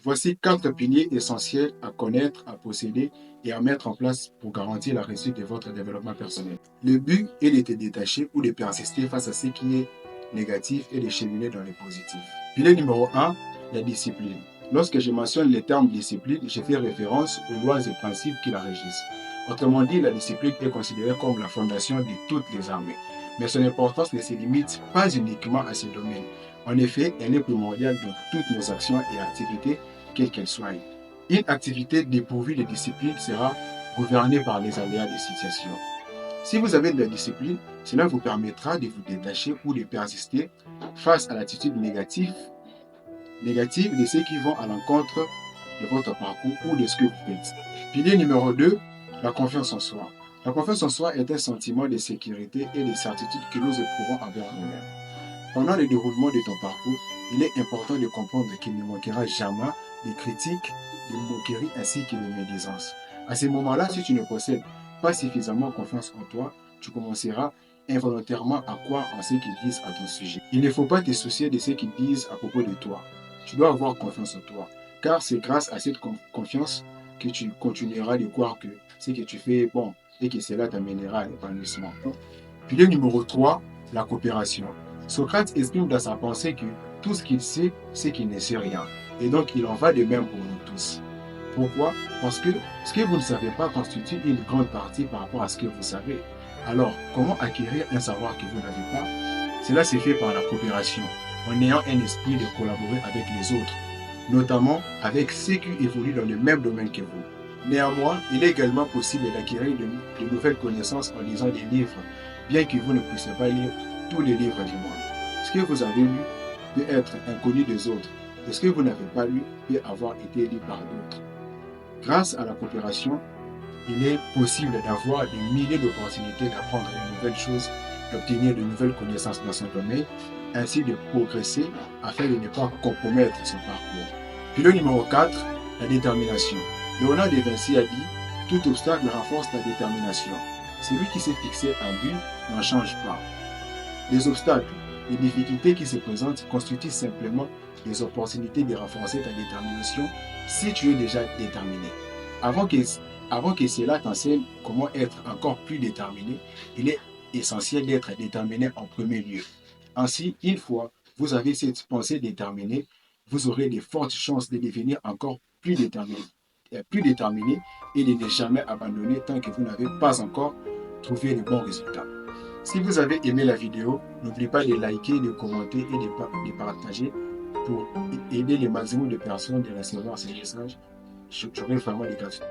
Voici 4 piliers essentiels à connaître, à posséder et à mettre en place pour garantir la réussite de votre développement personnel. Le but est de te détacher ou de persister face à ce qui est négatif et de cheminer dans le positif. Pilier numéro 1, la discipline. Lorsque je mentionne le terme discipline, je fais référence aux lois et principes qui la régissent. Autrement dit, la discipline est considérée comme la fondation de toutes les armées. Mais son importance ne se limite pas uniquement à ce domaine. En effet, elle est primordiale dans toutes nos actions et activités, quelles qu'elles soient. Une activité dépourvue de discipline sera gouvernée par les aléas des situations. Si vous avez de la discipline, cela vous permettra de vous détacher ou de persister face à l'attitude négative de ceux qui vont à l'encontre de votre parcours ou de ce que vous faites. Pilier numéro 2, la confiance en soi. La confiance en soi est un sentiment de sécurité et de certitude que nous éprouvons envers nous-mêmes. Pendant le déroulement de ton parcours, il est important de comprendre qu'il ne manquera jamais de critiques, de moqueries ainsi que de médisances. À ce moment-là, si tu ne possèdes pas suffisamment confiance en toi, tu commenceras involontairement à croire en ce qu'ils disent à ton sujet. Il ne faut pas te soucier de ce qu'ils disent à propos de toi. Tu dois avoir confiance en toi, car c'est grâce à cette confiance que tu continueras de croire que ce que tu fais est bon et que cela t'amènera à l'épanouissement. Pilier numéro 3, la coopération. Socrate exprime dans sa pensée que tout ce qu'il sait, c'est qu'il ne sait rien. Et donc, il en va de même pour nous tous. Pourquoi? Parce que ce que vous ne savez pas constitue une grande partie par rapport à ce que vous savez. Alors, comment acquérir un savoir que vous n'avez pas? Cela se fait par la coopération, en ayant un esprit de collaborer avec les autres, notamment avec ceux qui évoluent dans le même domaine que vous. Néanmoins, il est également possible d'acquérir de nouvelles connaissances en lisant des livres, bien que vous ne puissiez pas lire tous les livres du monde. Ce que vous avez lu peut être inconnu des autres, et ce que vous n'avez pas lu peut avoir été lu par d'autres. Grâce à la coopération, il est possible d'avoir des milliers d'opportunités d'apprendre de nouvelles choses, d'obtenir de nouvelles connaissances dans son domaine, ainsi de progresser afin de ne pas compromettre son parcours. Pilier numéro 4, la détermination. Léonard de Vinci a dit « Tout obstacle renforce ta détermination. Celui qui s'est fixé un but n'en change pas. » Les obstacles, les difficultés qui se présentent constituent simplement des opportunités de renforcer ta détermination si tu es déjà déterminé. Avant que cela t'enseigne comment être encore plus déterminé, il est essentiel d'être déterminé en premier lieu. Ainsi, une fois vous avez cette pensée déterminée, vous aurez de fortes chances de devenir encore plus déterminé et de ne jamais abandonner tant que vous n'avez pas encore trouvé le bon résultat. Si vous avez aimé la vidéo, n'oubliez pas de liker, de commenter et de partager pour aider le maximum de personnes à recevoir ces messages. J'aurai vraiment des gratitude.